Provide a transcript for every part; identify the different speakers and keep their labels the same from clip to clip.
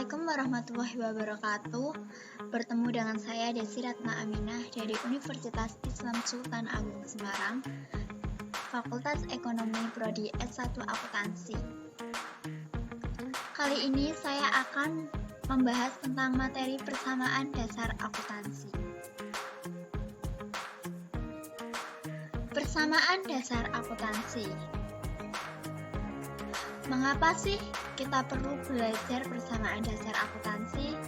Speaker 1: Assalamualaikum warahmatullahi wabarakatuh. Bertemu dengan saya Desi Ratna Aminah dari Universitas Islam Sultan Agung Semarang, Fakultas Ekonomi Prodi S1 Akuntansi. Kali ini saya akan membahas tentang materi persamaan dasar akuntansi. Persamaan dasar akuntansi. Mengapa sih kita perlu belajar persamaan dasar akuntansi?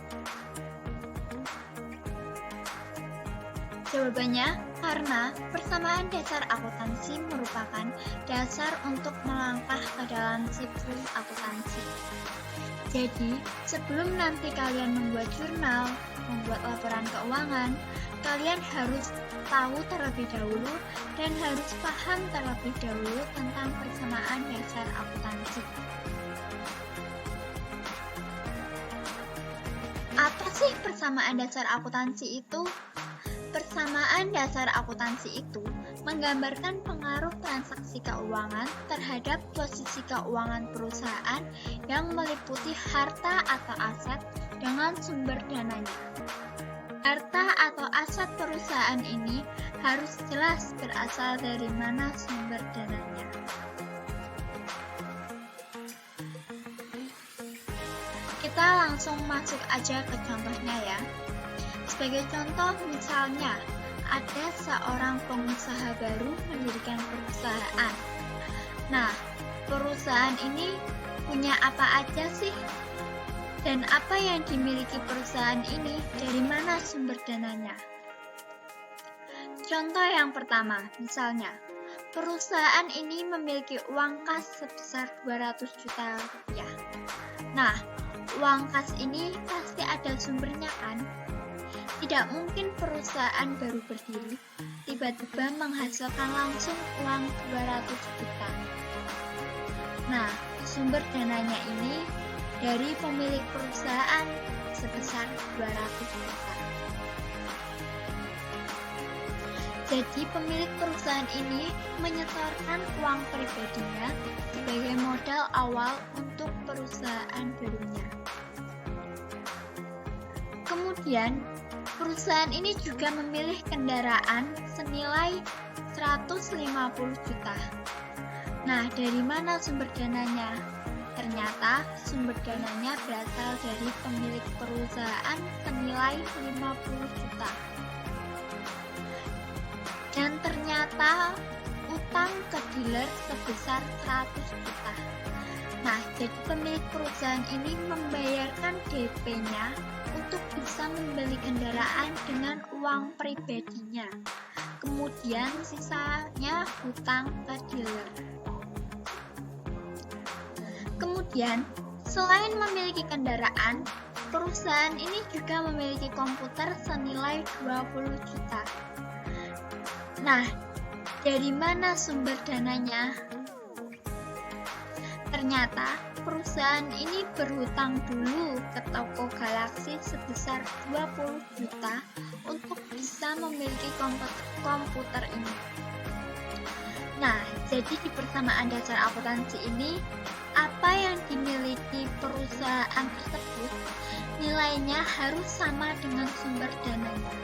Speaker 1: Jawabannya, karena persamaan dasar akuntansi merupakan dasar untuk melangkah ke dalam siklus akuntansi. Jadi, sebelum nanti kalian membuat jurnal, membuat laporan keuangan, kalian harus tahu terlebih dahulu dan harus paham terlebih dahulu tentang persamaan dasar akuntansi. Apa sih persamaan dasar akuntansi itu? Persamaan dasar akuntansi itu menggambarkan pengaruh transaksi keuangan terhadap posisi keuangan perusahaan yang meliputi harta atau aset dengan sumber dananya. Harta atau aset perusahaan ini harus jelas berasal dari mana sumber dananya. Kita langsung masuk aja ke contohnya ya. Sebagai contoh misalnya, ada seorang pengusaha baru mendirikan perusahaan. Nah, perusahaan ini punya apa aja sih? Dan apa yang dimiliki perusahaan ini, dari mana sumber dananya? Contoh yang pertama, misalnya, perusahaan ini memiliki uang kas sebesar 200 juta rupiah. Nah, uang kas ini pasti ada sumbernya kan? Tidak mungkin perusahaan baru berdiri, tiba-tiba menghasilkan langsung uang 200 juta. Nah, sumber dananya ini dari pemilik perusahaan sebesar 200 juta. Jadi pemilik perusahaan ini menyetorkan uang pribadinya sebagai modal awal untuk perusahaan barunya. Kemudian, perusahaan ini juga memilih kendaraan senilai 150 juta. Nah, dari mana sumber dananya? Ternyata sumber dananya berasal dari pemilik perusahaan senilai 50 juta. Dan ternyata utang ke dealer sebesar 100 juta. Nah, jadi pemilik perusahaan ini membayarkan DP-nya untuk bisa membeli kendaraan dengan uang pribadinya. Kemudian sisanya hutang ke dealer. Kemudian, selain memiliki kendaraan, perusahaan ini juga memiliki komputer senilai 20 juta. Nah, dari mana sumber dananya? Ternyata, perusahaan ini berhutang dulu ke toko Galaxy sebesar 20 juta untuk bisa memiliki komputer ini. Nah, jadi di persamaan dasar akuntansi ini, apa yang dimiliki perusahaan tersebut, nilainya harus sama dengan sumber dananya.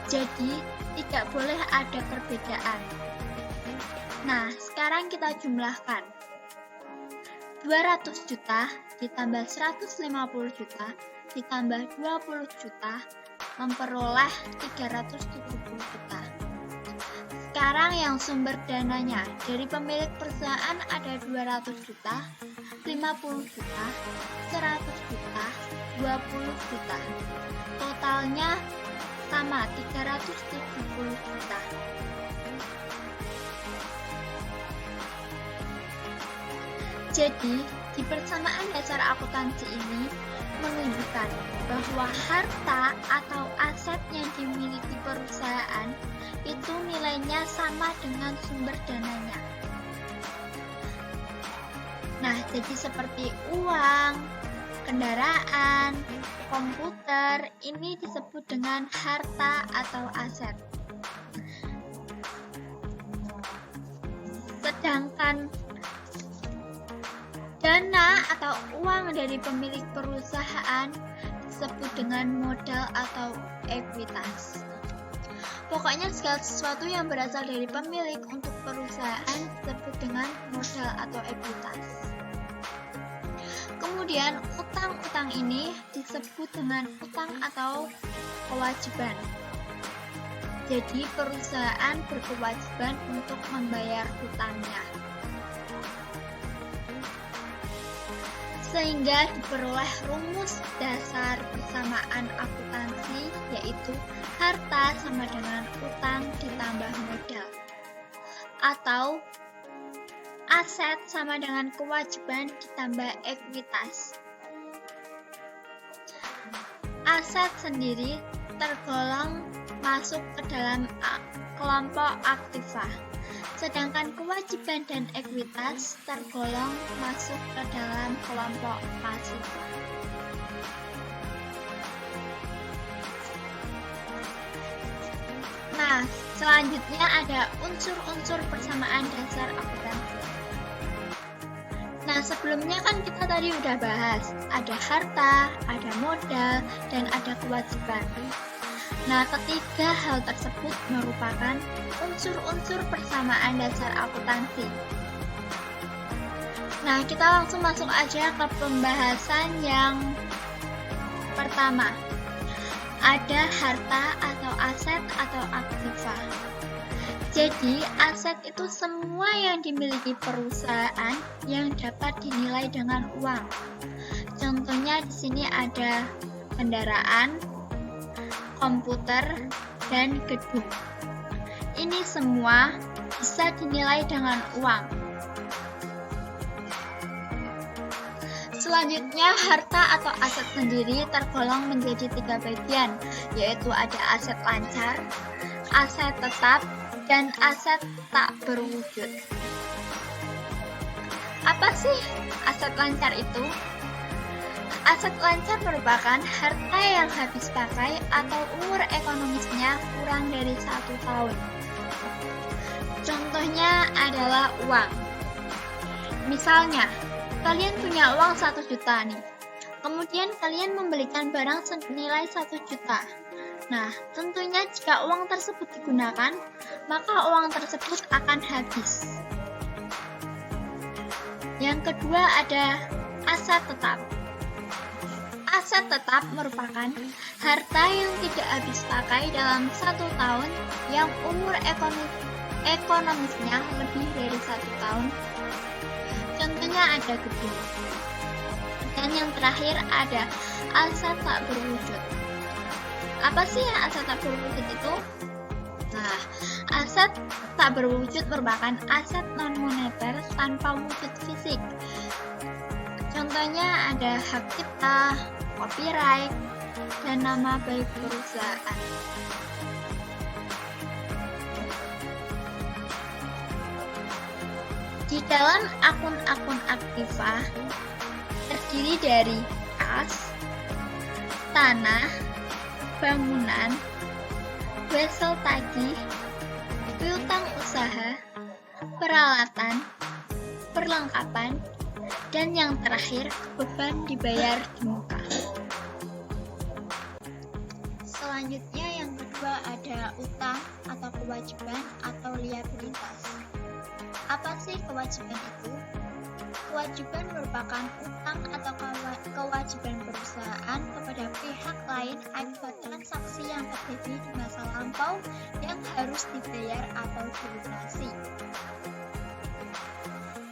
Speaker 1: Jadi, tidak boleh ada perbedaan. Nah, sekarang kita jumlahkan. 200 juta ditambah 150 juta ditambah 20 juta memperoleh 370 juta. Sekarang yang sumber dananya dari pemilik perusahaan ada 200 juta, 50 juta, 100 juta, 20 juta. Totalnya sama 370 juta. Jadi, di persamaan dasar akuntansi ini menunjukkan bahwa harta atau aset yang dimiliki perusahaan itu nilainya sama dengan sumber dananya. Nah, jadi seperti uang, kendaraan, komputer, ini disebut dengan harta atau aset. Sedangkan Dana atau uang dari pemilik perusahaan disebut dengan modal atau ekuitas. Pokoknya segala sesuatu yang berasal dari pemilik untuk perusahaan disebut dengan modal atau ekuitas. Kemudian utang-utang ini disebut dengan utang atau kewajiban. Jadi perusahaan berkewajiban untuk membayar hutangnya. Sehingga diperoleh rumus dasar persamaan akuntansi, yaitu harta sama dengan utang ditambah modal, atau aset sama dengan kewajiban ditambah ekuitas. Aset sendiri tergolong masuk ke dalam kelompok aktiva, sedangkan kewajiban dan ekuitas tergolong masuk ke dalam kelompok pasiva. Nah, selanjutnya ada unsur-unsur persamaan dasar akuntansi. Nah, sebelumnya kan kita tadi udah bahas, ada harta, ada modal, dan ada kewajiban. Nah, ketiga hal tersebut merupakan unsur-unsur persamaan dasar akuntansi. Nah, kita langsung masuk aja ke pembahasan yang pertama. Ada harta atau aset atau aktiva. Jadi, aset itu semua yang dimiliki perusahaan yang dapat dinilai dengan uang. Contohnya di sini ada kendaraan, komputer, dan gedung. Ini semua bisa dinilai dengan uang. Selanjutnya, harta atau aset sendiri tergolong menjadi 3 bagian, yaitu ada aset lancar, aset tetap, dan aset tak berwujud. Apa sih aset lancar itu? Aset lancar merupakan harta yang habis pakai atau umur ekonomisnya kurang dari 1 tahun. Contohnya adalah uang. Misalnya, kalian punya uang 1 juta nih. Kemudian kalian membelikan barang senilai 1 juta. Nah, tentunya jika uang tersebut digunakan, maka uang tersebut akan habis. Yang kedua ada aset tetap. Aset tetap merupakan harta yang tidak habis pakai dalam 1 tahun yang umur ekonomisnya lebih dari 1 tahun. Contohnya ada gedung. Dan yang terakhir ada aset tak berwujud. Apa sih aset tak berwujud itu? Nah, aset tak berwujud merupakan aset non-moneter tanpa wujud fisik. Contohnya ada hak cipta, copyright, dan nama baik perusahaan. Di dalam akun-akun aktiva terdiri dari kas, tanah, bangunan, wesel tagih, piutang usaha, peralatan, perlengkapan, dan yang terakhir beban dibayar di muka. Selanjutnya yang kedua ada utang atau kewajiban atau liabilitas. Apa sih kewajiban itu? Kewajiban merupakan utang atau kewajiban perusahaan kepada pihak lain akibat transaksi yang terjadi di masa lampau yang harus dibayar atau dilunasi.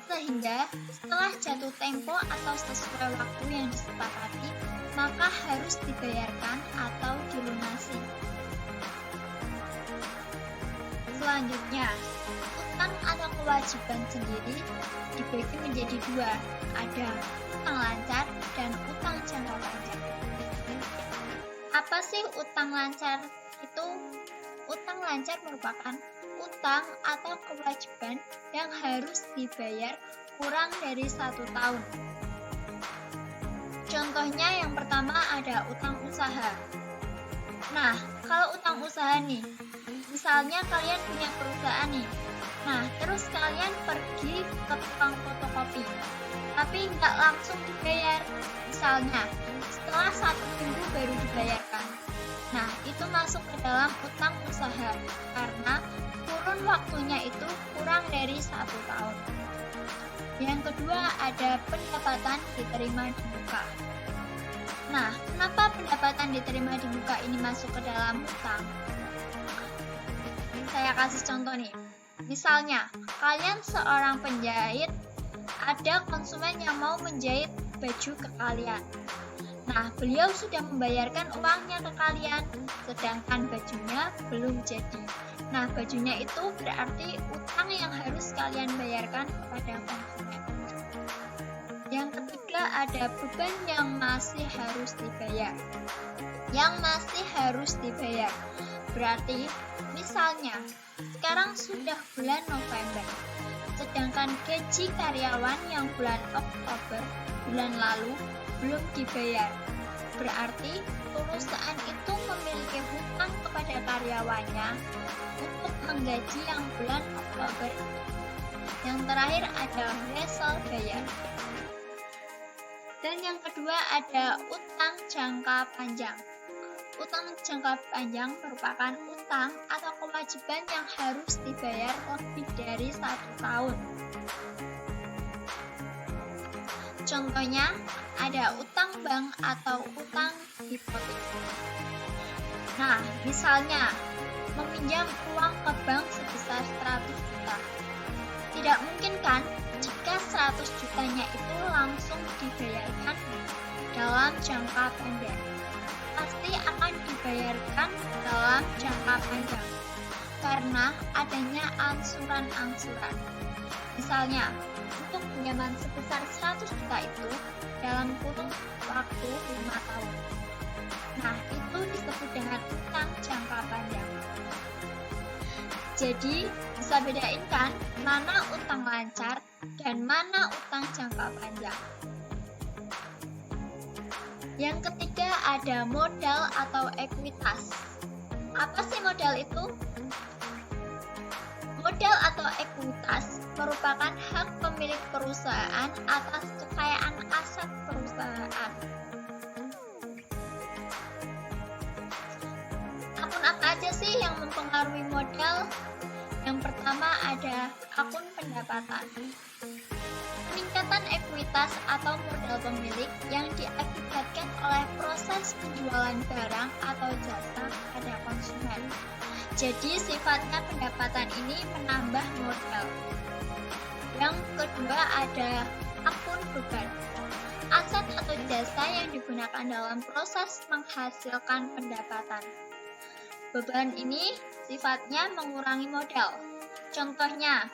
Speaker 1: Sehingga setelah jatuh tempo atau sesuai waktu yang disepakati, maka harus dibayarkan atau dilunasi. Selanjutnya, utang atau kewajiban sendiri dibagi menjadi 2, ada utang lancar dan utang jangka panjang. Apa sih utang lancar itu? Utang lancar merupakan utang atau kewajiban yang harus dibayar kurang dari 1 tahun. Contohnya yang pertama ada utang usaha. Nah, kalau utang usaha nih, misalnya kalian punya perusahaan nih, Nah, terus kalian pergi ke tukang fotokopi, tapi nggak langsung dibayar. Misalnya, setelah 1 minggu baru dibayarkan. Nah, itu masuk ke dalam utang usaha, karena kurun waktunya itu kurang dari 1 tahun. Yang kedua, ada pendapatan diterima di muka. Nah, kenapa pendapatan diterima di muka ini masuk ke dalam hutang? Saya kasih contoh nih. Misalnya, kalian seorang penjahit, ada konsumen yang mau menjahit baju ke kalian. Nah, beliau sudah membayarkan uangnya ke kalian, sedangkan bajunya belum jadi. Nah, bajunya itu berarti utang yang harus kalian bayarkan kepada konsumen. Yang ketiga, ada beban yang masih harus dibayar. Yang masih harus dibayar berarti, misalnya, sekarang sudah bulan November, sedangkan gaji karyawan yang bulan Oktober, bulan lalu, belum dibayar. Berarti, perusahaan itu memiliki hutang kepada karyawannya untuk menggaji yang bulan Oktober. Yang terakhir ada wesel bayar. Dan yang kedua ada utang jangka panjang. Utang jangka panjang merupakan utang atau kewajiban yang harus dibayar lebih dari 1 tahun. Contohnya, ada utang bank atau utang hipotek. Nah, misalnya, meminjam uang ke bank sebesar 100 juta. Tidak mungkin kan jika 100 jutanya itu langsung dibayarkan dalam jangka pendek. Pasti akan dibayarkan dalam jangka panjang karena adanya angsuran-angsuran. Misalnya, untuk pinjaman sebesar 100 juta itu dalam kurun waktu 5 tahun. Nah, itu disebut dengan utang jangka panjang. Jadi, bisa bedain kan mana utang lancar dan mana utang jangka panjang. Yang ketiga ada modal atau ekuitas. Apa sih modal itu? Modal atau ekuitas merupakan hak pemilik perusahaan atas kekayaan aset perusahaan. Akun apa aja sih yang mempengaruhi modal? Yang pertama ada akun pendapatan. Peningkatan ekuitas atau modal pemilik yang diakibatkan oleh proses penjualan barang atau jasa pada konsumen. Jadi sifatnya pendapatan ini menambah modal. Yang kedua ada akun beban. Aset atau jasa yang digunakan dalam proses menghasilkan pendapatan. Beban ini sifatnya mengurangi modal. Contohnya,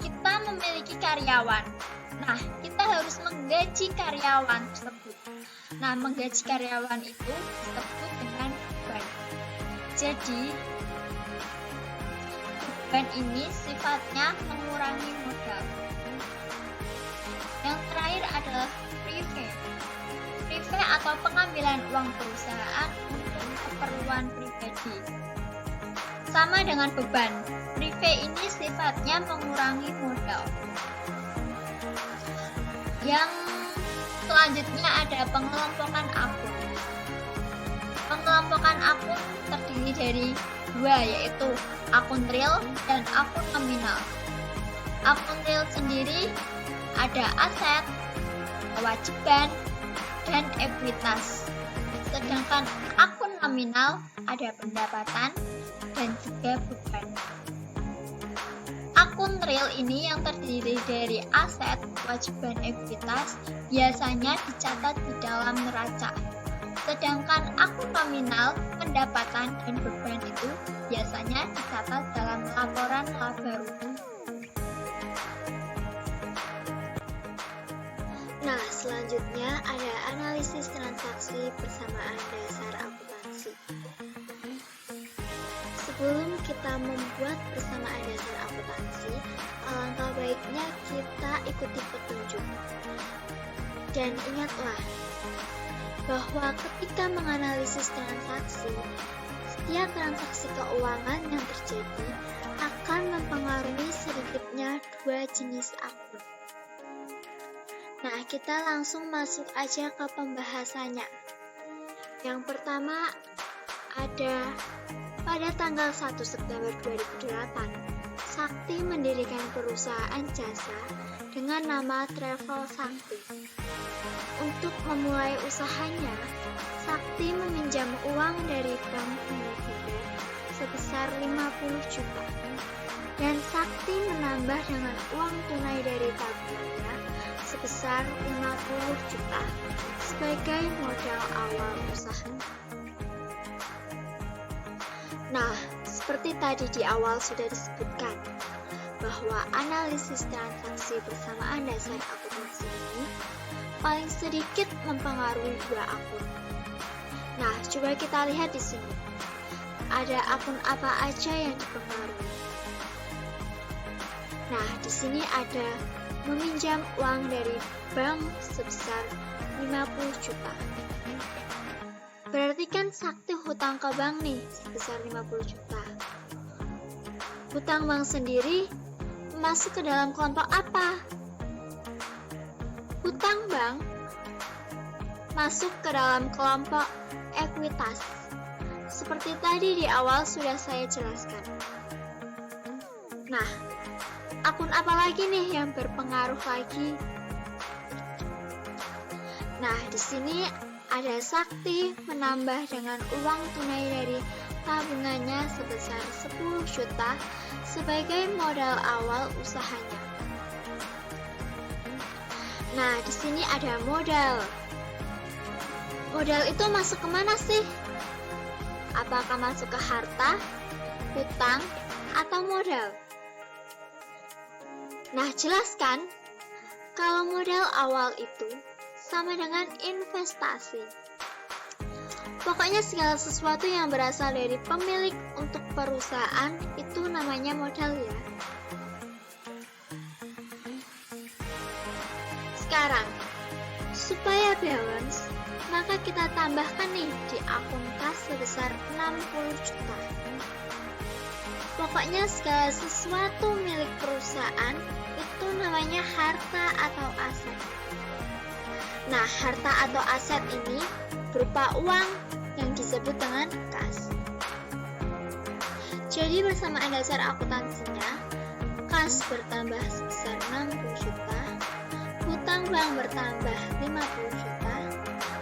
Speaker 1: kita memiliki karyawan. Nah, kita harus menggaji karyawan tersebut. Nah, menggaji karyawan itu disebut dengan beban. Jadi, beban ini sifatnya mengurangi modal. Yang terakhir adalah prive. Prive atau pengambilan uang perusahaan untuk keperluan pribadi. Sama dengan beban, prive ini sifatnya mengurangi modal. Yang selanjutnya ada pengelompokan akun. Pengelompokan akun terdiri dari 2, yaitu akun real dan akun nominal. Akun real sendiri ada aset, kewajiban, dan ekuitas. Sedangkan akun nominal ada pendapatan dan juga beban. Akun real ini yang terdiri dari aset, kewajiban, ekuitas biasanya dicatat di dalam neraca. Sedangkan akun nominal, pendapatan, dan beban itu biasanya dicatat dalam laporan laba rutin.
Speaker 2: Nah, selanjutnya ada analisis transaksi persamaan dasar akuntansi. Sebelum kita membuat persamaan dasar akuntansi, alangkah baiknya kita ikuti petunjuk. Dan ingatlah bahwa ketika menganalisis transaksi, setiap transaksi keuangan yang terjadi akan mempengaruhi sedikitnya 2 jenis akun. Nah, kita langsung masuk aja ke pembahasannya. Yang pertama ada pada tanggal 1 September 2008, Sakti mendirikan perusahaan jasa dengan nama Travel Sakti. Untuk memulai usahanya, Sakti meminjam uang dari bank milik Bunda sebesar 50 juta. Dan Sakti menambah dengan uang tunai dari tabungannya sebesar 50 juta sebagai modal awal usahanya. Nah, seperti tadi di awal sudah disebutkan bahwa analisis transaksi persamaan dasar akuntansi ini paling sedikit mempengaruhi 2 akun. Nah, coba kita lihat di sini. Ada akun apa aja yang dipengaruhi? Nah, di sini ada meminjam uang dari bank sebesar 50 juta. Berarti kan Sakti hutang ke bank nih sebesar 50 juta. Hutang bank sendiri masuk ke dalam kelompok apa? Hutang bank masuk ke dalam kelompok ekuitas. Seperti tadi di awal sudah saya jelaskan. Nah, akun apa lagi nih yang berpengaruh lagi? Nah, di sini ada Sakti menambah dengan uang tunai dari tabungannya sebesar 10 juta sebagai modal awal usahanya. Nah, di sini ada modal. Modal itu masuk kemana sih? Apakah masuk ke harta, hutang, atau modal? Nah, jelaskan kalau modal awal itu sama dengan investasi. Pokoknya segala sesuatu yang berasal dari pemilik untuk perusahaan itu namanya modal ya. Sekarang, supaya balance, maka kita tambahkan nih di akun kas sebesar 60 juta. Pokoknya segala sesuatu milik perusahaan itu namanya harta atau aset. Nah, harta atau aset ini berupa uang yang disebut dengan kas. Jadi persamaan dasar akuntansinya, kas bertambah sebesar 60 juta, hutang bank bertambah 50 juta,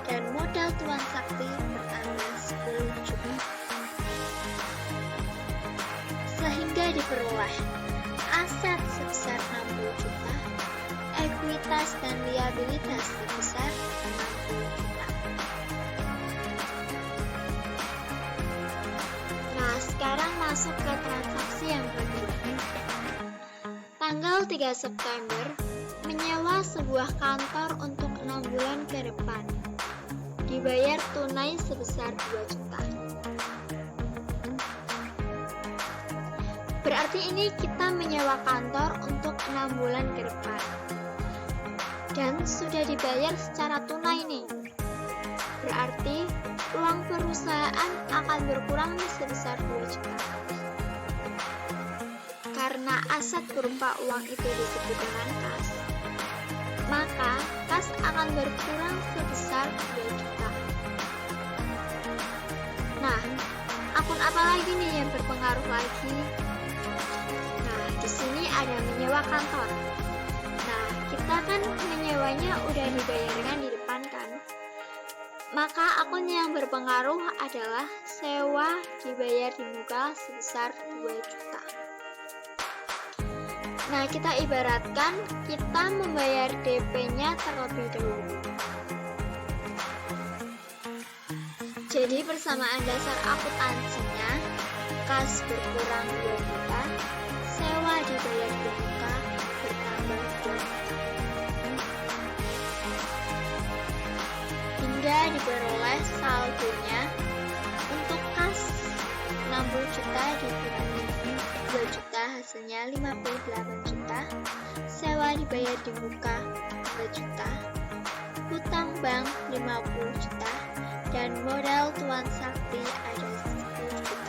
Speaker 2: dan modal Tuan Sakti bertambah 10 juta. Sehingga diperoleh aset sebesar 60 juta, ekuitas dan liabilitas sebesar 60 juta. Nah, sekarang masuk ke transaksi yang kedua. Tanggal 3 September, menyewa sebuah kantor untuk 6 bulan ke depan. Dibayar tunai sebesar 2 juta. Berarti ini kita menyewa kantor untuk 6 bulan ke depan. Dan sudah dibayar secara tunai nih. Berarti uang perusahaan akan berkurang sebesar 2 juta. Karena aset berupa uang itu disebut dengan kas, maka kas akan berkurang sebesar 2 juta. Nah, akun apa lagi nih yang berpengaruh lagi? Nah, di sini ada menyewa kantor. Nah, kita kan menyewanya udah dibayarkan di depan kan? Maka akun yang berpengaruh adalah sewa dibayar di muka sebesar 2 juta. Nah, kita ibaratkan kita membayar DP-nya terlebih dahulu. Jadi persamaan dasar akuntansinya, kas berkurang 2 juta, sewa dibayar di muka bertambah 2 juta. Hingga diperoleh saldonya untuk kas 60 juta dikurangi 2 juta hasilnya 58 juta, sewa dibayar di muka 2 juta, hutang bank 50 juta, dan modal Tuan Sakti ada 10 juta.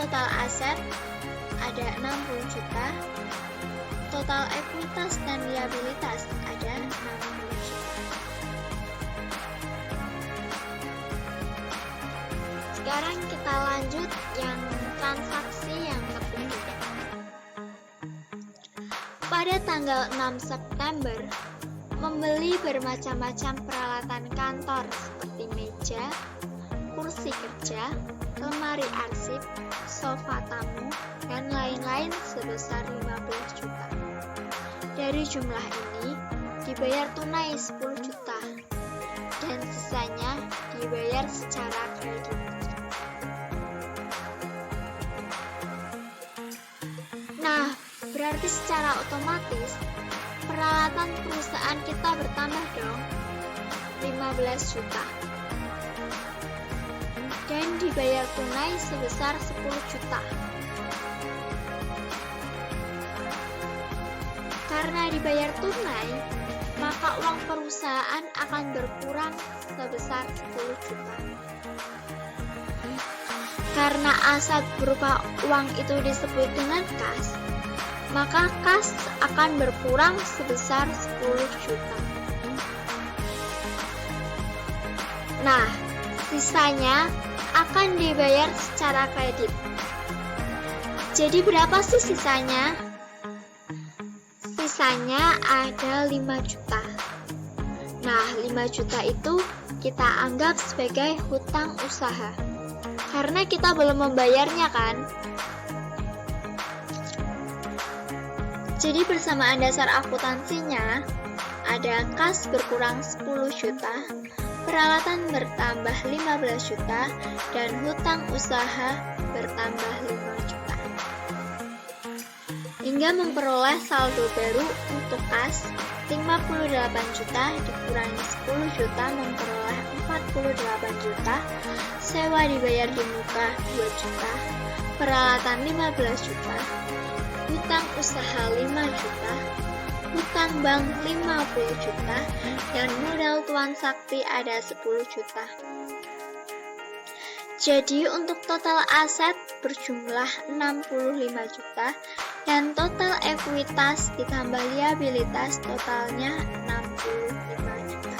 Speaker 2: total aset ada 60 juta, total ekuitas dan liabilitas ada 60 juta. Sekarang kita lanjut yang transaksi yang ketiga. Pada tanggal 6 September, membeli bermacam-macam peralatan kantor seperti meja, kursi kerja, lemari arsip, sofa tamu, dan lain-lain sebesar 15 juta. Dari jumlah ini, dibayar tunai 10 juta, dan sisanya dibayar secara kredit. Nah, berarti secara otomatis peralatan perusahaan kita bertambah dong, 15 juta. Dan dibayar tunai sebesar 10 juta. Karena dibayar tunai, maka uang perusahaan akan berkurang sebesar 10 juta. Karena aset berupa uang itu disebut dengan kas, maka kas akan berkurang sebesar 10 juta. Nah, sisanya akan dibayar secara kredit. Jadi berapa sih sisanya? Sisanya ada 5 juta. Nah, 5 juta itu kita anggap sebagai hutang usaha. Karena kita belum membayarnya kan? Jadi persamaan dasar akuntansinya ada kas berkurang 10 juta, peralatan bertambah 15 juta, dan hutang usaha bertambah 5 juta. Hingga memperoleh saldo baru untuk kas 58 juta dikurangi 10 juta memperoleh 48 juta, sewa dibayar di muka 2 juta, peralatan 15 juta, hutang usaha 5 juta, hutang bank 50 juta, dan modal tuan sakti ada 10 juta. Jadi untuk total aset berjumlah 65 juta dan total ekuitas ditambah liabilitas totalnya 65 juta.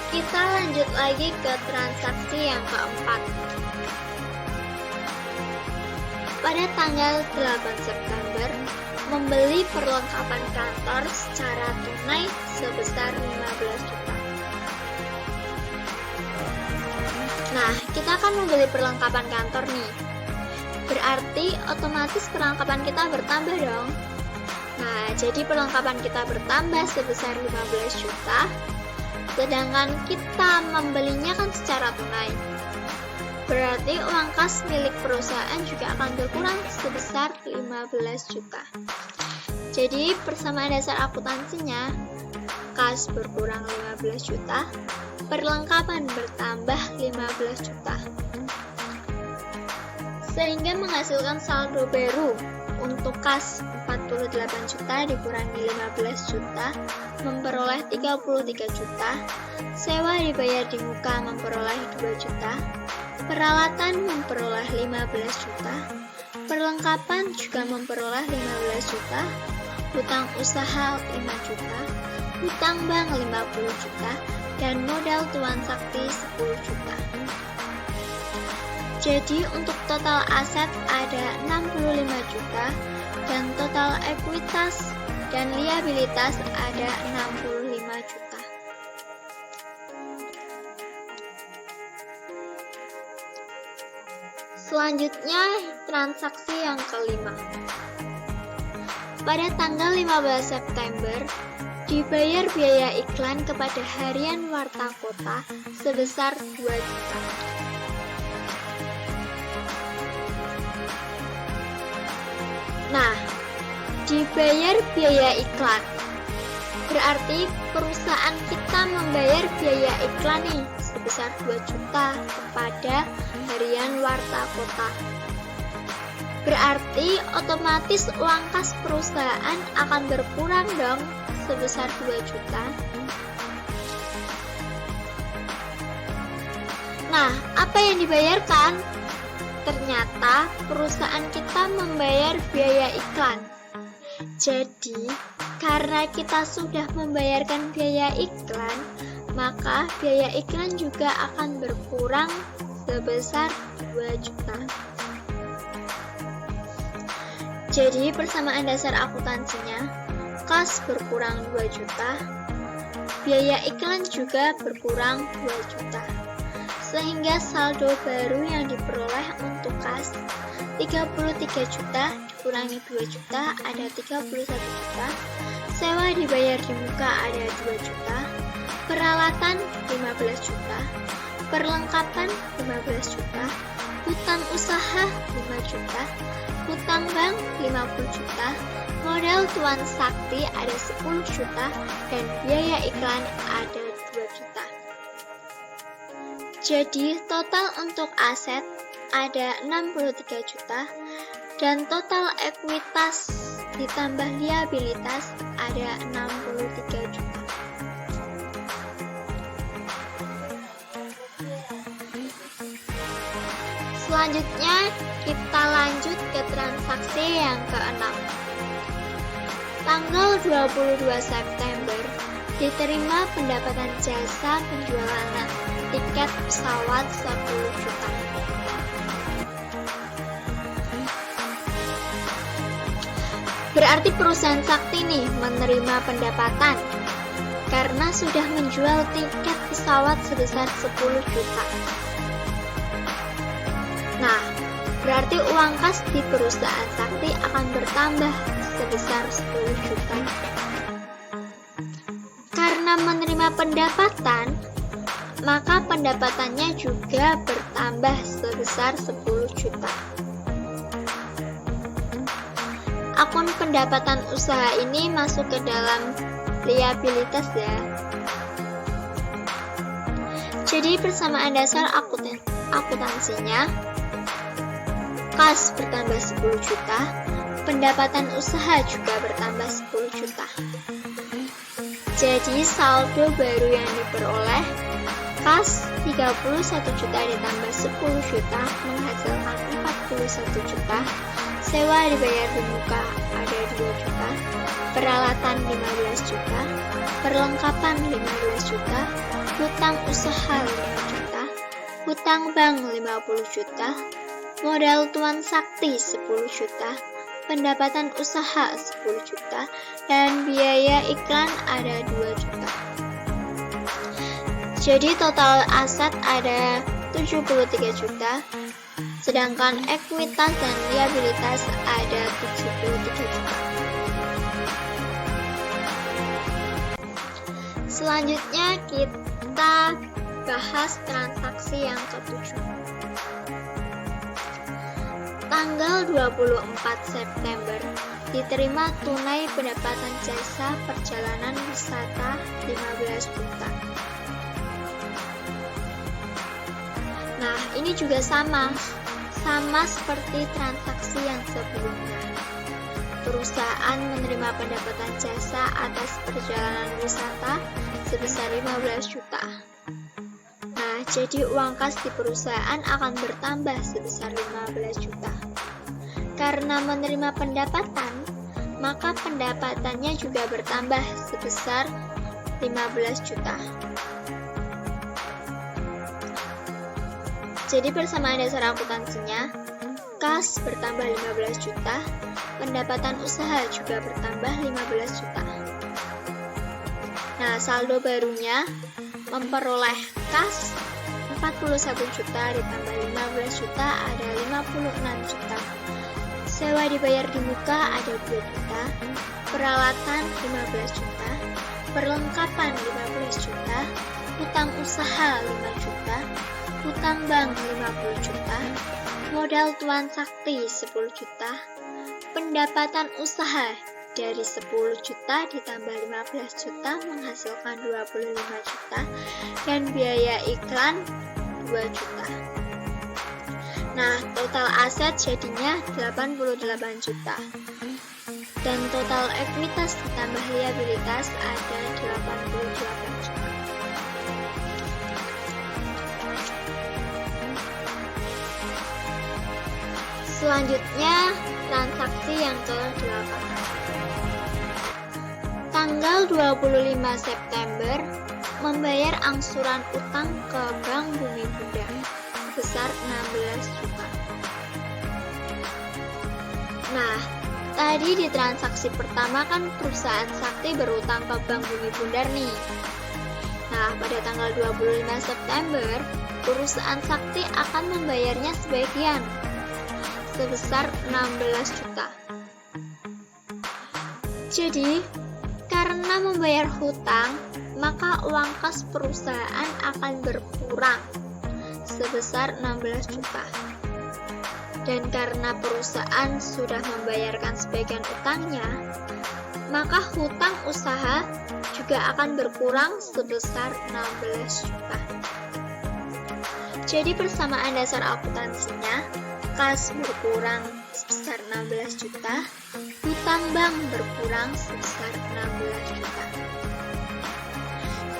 Speaker 2: Kita lanjut lagi ke transaksi yang keempat. Pada tanggal 8 September, membeli perlengkapan kantor secara tunai sebesar 15 juta. Nah, kita akan membeli perlengkapan kantor nih. Berarti otomatis perlengkapan kita bertambah dong. Nah, jadi perlengkapan kita bertambah sebesar 15 juta, sedangkan kita membelinya kan secara tunai. Berarti uang kas milik perusahaan juga akan berkurang sebesar 15 juta. Jadi persamaan dasar akuntansinya, kas berkurang 15 juta, perlengkapan bertambah 15 juta. Sehingga menghasilkan saldo baru untuk kas 48 juta dikurangi 15 juta memperoleh 33 juta, sewa dibayar di muka memperoleh 2 juta, peralatan memperoleh 15 juta, perlengkapan juga memperoleh 15 juta, hutang usaha 5 juta, hutang bank 50 juta, dan modal tuan sakti 10 juta. Jadi untuk total aset ada 65 juta dan total ekuitas dan liabilitas ada 65 juta. Selanjutnya transaksi yang kelima. Pada tanggal 15 September, dibayar biaya iklan kepada harian Warta Kota sebesar 2 juta. Nah, dibayar biaya iklan. Berarti perusahaan kita membayar biaya iklan nih sebesar 2 juta kepada harian Warta Kota. Berarti otomatis uang kas perusahaan akan berkurang dong sebesar 2 juta. Nah, apa yang dibayarkan? Ternyata perusahaan kita membayar biaya iklan. Jadi, karena kita sudah membayarkan biaya iklan, maka biaya iklan juga akan berkurang sebesar 2 juta. Jadi, persamaan dasar akuntansinya, kas berkurang 2 juta, biaya iklan juga berkurang 2 juta. Sehingga saldo baru yang diperoleh untuk kas 33 juta dikurangi 2 juta ada 31 juta, sewa dibayar di muka ada 2 juta, peralatan 15 juta, perlengkapan 15 juta, hutang usaha 5 juta, hutang bank 50 juta, modal Tuan Sakti ada 10 juta, dan biaya iklan ada 2 juta. Jadi total untuk aset ada 63 juta dan total ekuitas ditambah liabilitas ada 63 juta. Selanjutnya kita lanjut ke transaksi yang ke-6. Tanggal 22 September diterima pendapatan jasa penjualan tiket pesawat 10 juta. Berarti perusahaan Sakti nih menerima pendapatan karena sudah menjual tiket pesawat sebesar 10 juta. Nah, berarti uang kas di perusahaan Sakti akan bertambah sebesar 10 juta. Karena menerima pendapatan, maka pendapatannya juga bertambah sebesar 10 juta. Akun pendapatan usaha ini masuk ke dalam liabilitas ya. Jadi persamaan dasar akuntansinya, kas bertambah 10 juta, pendapatan usaha juga bertambah 10 juta. Jadi saldo baru yang diperoleh, kas 31 juta ditambah 10 juta menghasilkan 41 juta, sewa dibayar di muka ada 2 juta, peralatan 15 juta, perlengkapan 15 juta, hutang usaha 5 juta, hutang bank 50 juta, modal Tuan Sakti 10 juta, pendapatan usaha 10 juta, dan biaya iklan ada 2 juta. Jadi total aset ada 73 juta, sedangkan ekuitas dan liabilitas ada 73 juta. Selanjutnya kita bahas transaksi yang ke-7. Tanggal 24 September diterima tunai pendapatan jasa perjalanan wisata 15 juta. Nah, ini juga sama seperti transaksi yang sebelumnya. Perusahaan menerima pendapatan jasa atas perjalanan wisata sebesar 15 juta. Nah, jadi uang kas di perusahaan akan bertambah sebesar 15 juta. Karena menerima pendapatan, maka pendapatannya juga bertambah sebesar 15 juta. Jadi persamaan dasar akuntansinya, kas bertambah 15 juta, pendapatan usaha juga bertambah 15 juta. Nah, saldo barunya memperoleh kas 41 juta ditambah 15 juta ada 56 juta. Sewa dibayar di muka ada 2 juta, peralatan 15 juta, perlengkapan 15 juta, hutang usaha 5 juta, hutang bank 50 juta, modal Tuan Sakti 10 juta, pendapatan usaha dari 10 juta ditambah 15 juta menghasilkan 25 juta, dan biaya iklan 2 juta. Nah, total aset jadinya 88 juta. Dan total ekuitas ditambah liabilitas ada 88 juta. Selanjutnya, transaksi yang ke-8. Tanggal 25 September, membayar angsuran utang ke Bank Bumi Bunda sebesar 16 juta. Nah, tadi di transaksi pertama kan perusahaan Sakti berutang ke Bank Bumi Bunda nih. Nah, pada tanggal 25 September, perusahaan Sakti akan membayarnya sebagian sebesar 16 juta. Jadi, karena membayar hutang, maka uang kas perusahaan akan berkurang sebesar 16 juta. Dan karena perusahaan sudah membayarkan sebagian utangnya, maka hutang usaha juga akan berkurang sebesar 16 juta. Jadi persamaan dasar akuntansinya, kas berkurang sebesar 16 juta, hutang bank berkurang sebesar 16 juta.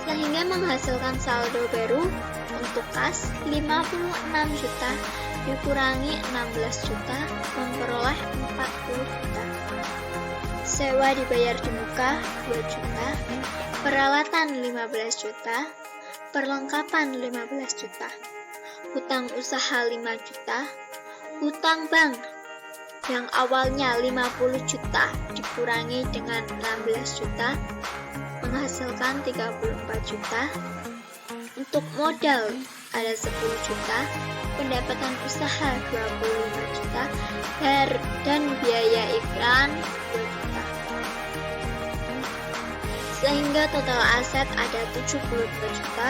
Speaker 2: Sehingga menghasilkan saldo baru untuk kas 56 juta dikurangi 16 juta memperoleh 40 juta. Sewa dibayar di muka 2 juta, peralatan 15 juta, perlengkapan 15 juta, hutang usaha 5 juta, hutang bank yang awalnya 50 juta dikurangi dengan 16 juta menghasilkan 34 juta. Untuk modal ada 10 juta, pendapatan usaha 25 juta, dan biaya iklan 2 juta. Sehingga total aset ada 72 juta,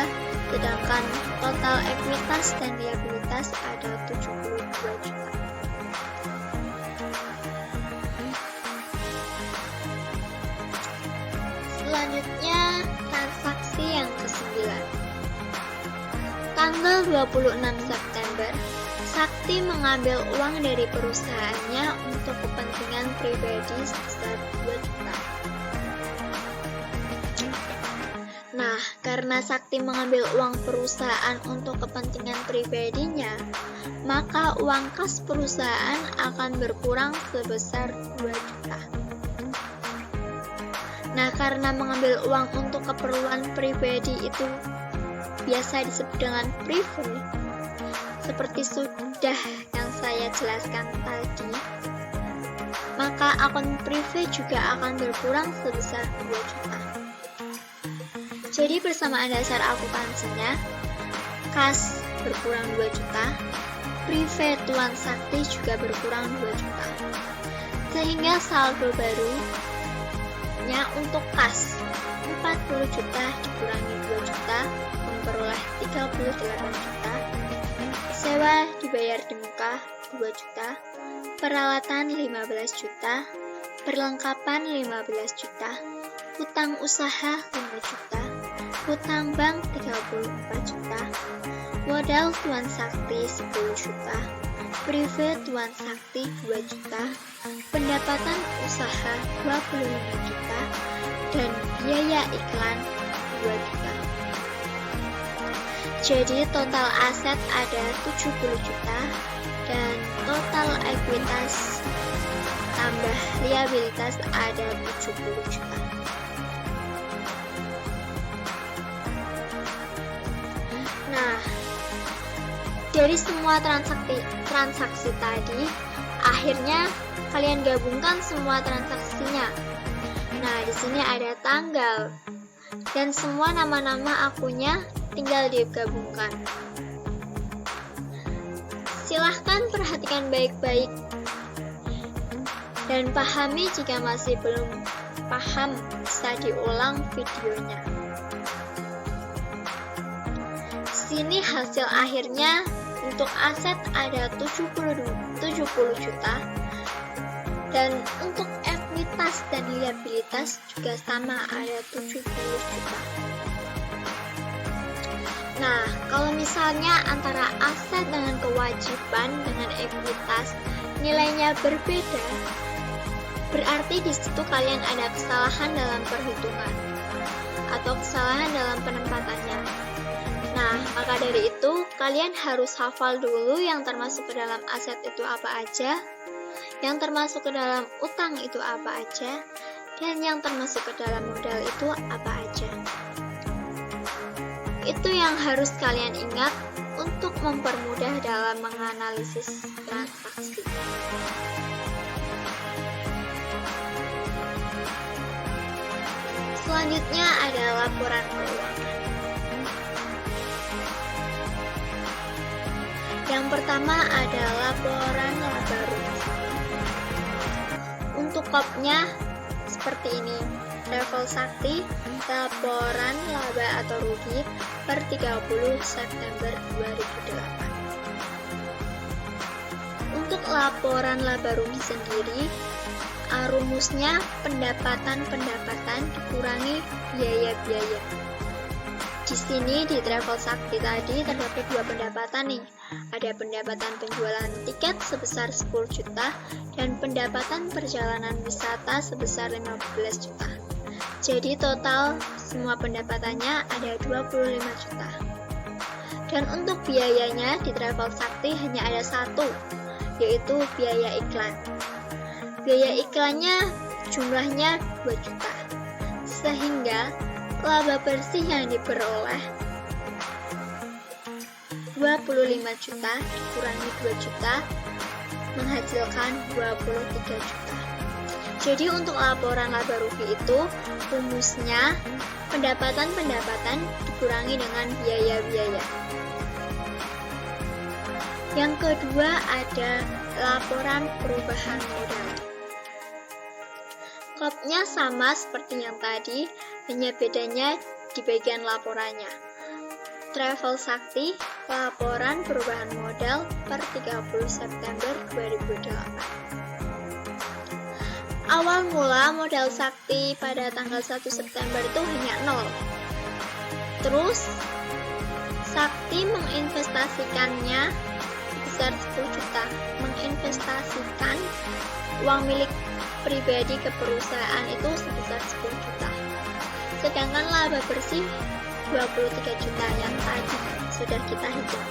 Speaker 2: sedangkan total ekuitas dan liabilitas ada 72 juta. Selanjutnya, transaksi yang ke-9. Tanggal 26 September, Sakti mengambil uang dari perusahaannya untuk kepentingan pribadi sebesar 2 juta. Nah, karena Sakti mengambil uang perusahaan untuk kepentingan pribadinya, maka uang kas perusahaan akan berkurang sebesar 2 juta. Nah, karena mengambil uang untuk keperluan pribadi itu biasa disebut dengan prive, seperti sudah yang saya jelaskan tadi, maka akun prive juga akan berkurang sebesar 2 juta. Jadi persamaan dasar akuntansinya, kas berkurang 2 juta, prive Tuan Sakti juga berkurang 2 juta. Sehingga saldo barunya untuk kas 40 juta dikurangi 2 juta memperoleh 38 juta. Sewa dibayar di muka 2 juta, peralatan 15 juta, perlengkapan 15 juta, hutang usaha 5 juta, hutang bank 34 juta, modal Tuan Sakti 10 juta, prive Tuan Sakti 2 juta, pendapatan usaha 25 juta, dan biaya iklan 2 juta. Jadi total aset ada 70 juta dan total ekuitas tambah liabilitas ada 70 juta. Nah, dari semua transaksi tadi, akhirnya kalian gabungkan semua transaksinya. Nah, di sini ada tanggal dan semua nama-nama akunnya tinggal digabungkan. Silahkan perhatikan baik-baik dan pahami jika masih belum paham bisa diulang videonya. Sini hasil akhirnya untuk aset ada 70 juta dan untuk ekuitas dan liabilitas juga sama ada 70 juta. Nah, kalau misalnya antara aset dengan kewajiban dengan ekuitas nilainya berbeda, berarti di situ kalian ada kesalahan dalam perhitungan atau kesalahan dalam penempatannya. Nah, maka dari itu, kalian harus hafal dulu yang termasuk ke dalam aset itu apa aja, yang termasuk ke dalam utang itu apa aja, dan yang termasuk ke dalam modal itu apa aja. Itu yang harus kalian ingat untuk mempermudah dalam menganalisis transaksi. Selanjutnya ada laporan keuangan. Yang pertama ada laporan laba rugi. Untuk kopnya seperti ini. Travel Sakti, laporan laba atau rugi per 30 September 2008. Untuk laporan laba rugi sendiri, rumusnya pendapatan dikurangi biaya-biaya. Di sini di Travel Sakti tadi terdapat dua pendapatan nih. Ada pendapatan penjualan tiket sebesar 10 juta dan pendapatan perjalanan wisata sebesar 15 juta. Jadi total semua pendapatannya ada 25 juta. Dan untuk biayanya di Travel Sakti hanya ada satu, yaitu biaya iklan. Biaya iklannya jumlahnya 2 juta. Sehingga laba bersih yang diperoleh 25 juta dikurangi 2 juta menghasilkan 23 juta. Jadi untuk laporan laba rugi itu rumusnya pendapatan dikurangi dengan biaya-biaya. Yang kedua ada laporan perubahan modal. Kopnya sama seperti yang tadi, hanya bedanya di bagian laporannya. Travel Sakti, laporan perubahan modal per 30 September 2008. Awal mula modal Sakti pada tanggal 1 September itu hanya 0. Terus, Sakti menginvestasikannya sebesar 10 juta, menginvestasikan uang milik pribadi ke perusahaan itu sebesar 10 juta. Sedangkan laba bersih 23 juta yang tadi sudah kita hitung.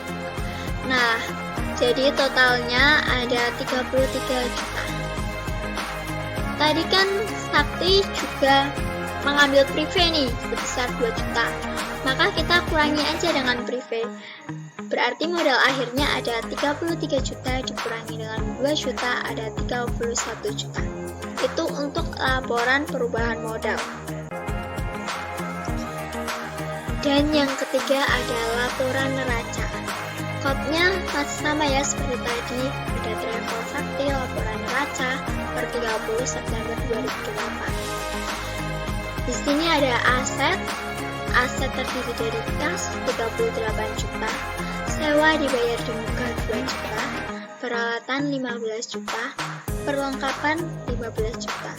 Speaker 2: Nah, jadi totalnya ada 33 juta. Tadi kan Sakti juga mengambil prive nih sebesar 2 juta. Maka kita kurangi aja dengan prive. Berarti modal akhirnya ada 33 juta dikurangi dengan 2 juta ada 31 juta. Itu untuk laporan perubahan modal. Dan yang ketiga ada laporan neraca. Kodnya masih sama ya seperti tadi. Ada Travel Sakti laporan neraca per 30 September 2008. Di sini ada aset terdiri dari kas 38 juta, sewa dibayar di muka 2 juta, peralatan 15 juta, perlengkapan 15 juta.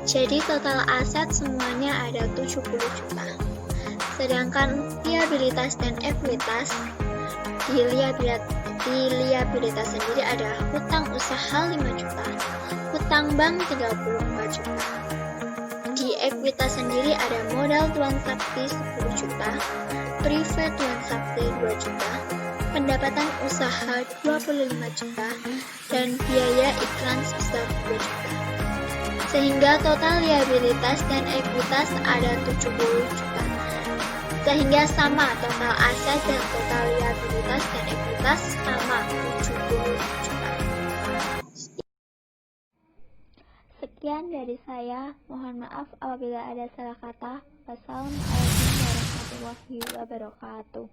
Speaker 2: Jadi total aset semuanya ada 70 juta. Sedangkan liabilitas dan ekuitas, di liabilitas sendiri ada hutang usaha 5 juta, hutang bank 34 juta. Di ekuitas sendiri ada modal Tuan Sakti 10 juta, prive Tuan Sakti 2 juta, pendapatan usaha 25 juta, dan biaya iklan sebesar 2 juta. Sehingga total liabilitas dan ekuitas ada 70 juta. Sehingga sama total aset dan total liabilitas dan ekuitas sama 70 juta. Sekian dari saya, mohon maaf apabila ada salah kata. Wassalamualaikum warahmatullahi wabarakatuh.